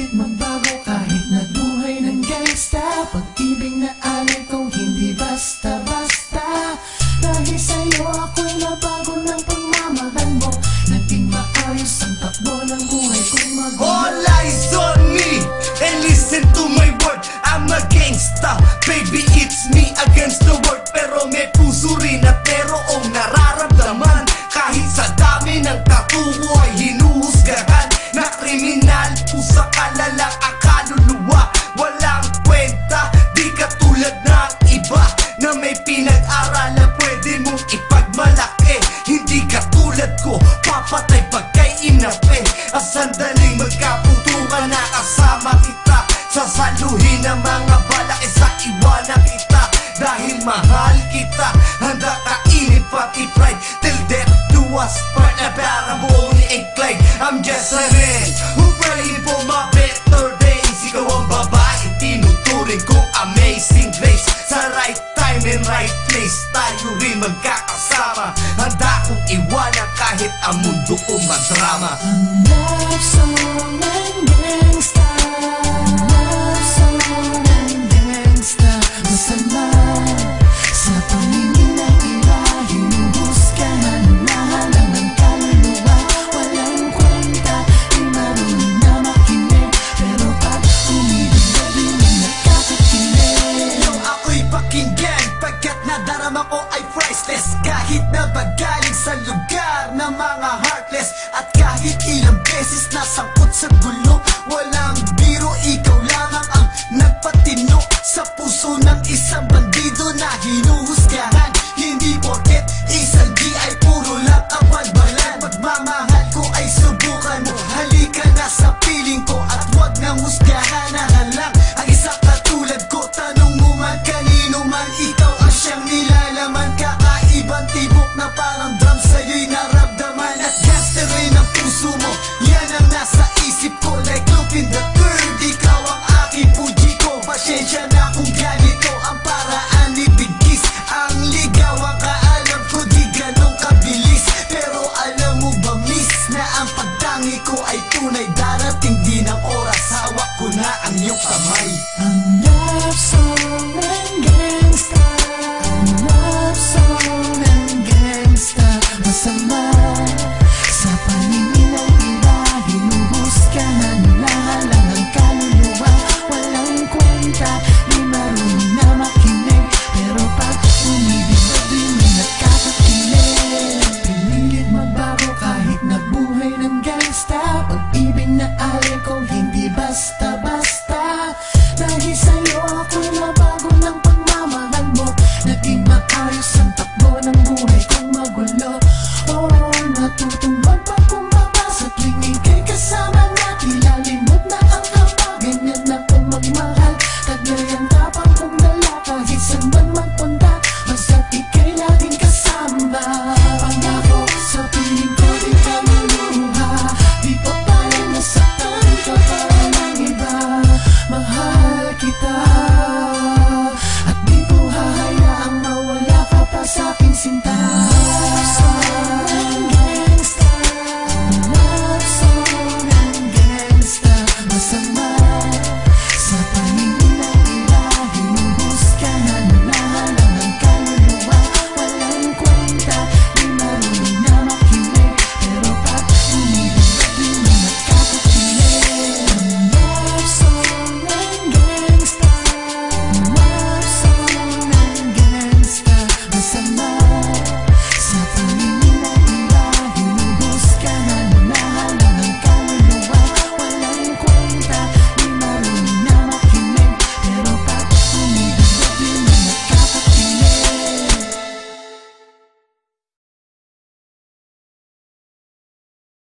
Pinilit magbago kahit nabuhay ng gangsta. Pag-ibig na alay kong hindi basta-basta. Dahil sa'yo ako'y nabago ng pagmamahal mo. Naging maayos ang takbo ng buhay kong magulo. All eyes on me and listen to my word. I'm a gangsta, baby, it's me against the world. Pero may puso rin at merong nararamdaman. Kahit sa dami ng katubo ay hinuhusgahan. Na kriminal, pusa ka na lang ang kaluluwa. Walang kwenta, di katulad ng iba na may pinag-aral na pwede mong ipagmalaki. Hindi katulad ko, papatay pagkay inape. Ang sandaling magkaputukan na kasama kita. Sasaluhin ang mga balak sa iwanan kita. Dahil mahal kita, handa kainit pati pride. Till death do us part na para Bonnie and Clyde. I'm just a man who praying for my better days. Ikaw ang babae, tinuturing kong amazing grace. Sa right time and right place, tayo rin magkakasama. Handa kong iwanan kahit ang mundo ko madrama. Ang love song ng gangsta, love song ng gangsta. Masama sa paningin ng iba, hinuhusgahan na lang ng kaluluwa. Walang kwenta, di marunong na makinig. Pero pag umibig na rin ay nakakakilig. Yo, ako'y pakinggan pagkat nadarama ko ay priceless. Kahit na bagaling sa lugar ng mga heartless. At kahit ilang beses nasangkot sa gulo, walang biro, ikaw lamang ang nagpatino sa puso ng isang bandido na hinuhusgahan. Hindi porket isang di ay puro lang ang balbalan. Pagmamahal ko ay subukan mo, halika na sa piling ko at wag nang husgahan na halang ang isang katulad ko. Tanong mo man kanino man, ikaw ang siyang nilalaman. Kakaibang tibok na parang drum sa'yo'y naramdaman. At gangster rin ang puso mo, yan ang nasa isip ko. Like Lupin the Third, ikaw ang aking puji ko. Pasensya na kung ganito ang paraan ni Bigis. Ang ligaw ang kaalam ko, di ganong kabilis. Pero alam mo ba miss, na ang pagtangi ko ay tunay. Darating din ang oras, hawak ko na ang iyong kamay. Ang love song ng gangsta, ang love song ng gangsta. Masama sa paningin ng iba, hinuhusgahan na lang ang kaluluwa. Walang kwenta, di marunong na makinig. Pero pag umibig na rin ay nakakakilig. Pinilit magbago kahit nabuhay ng gangsta.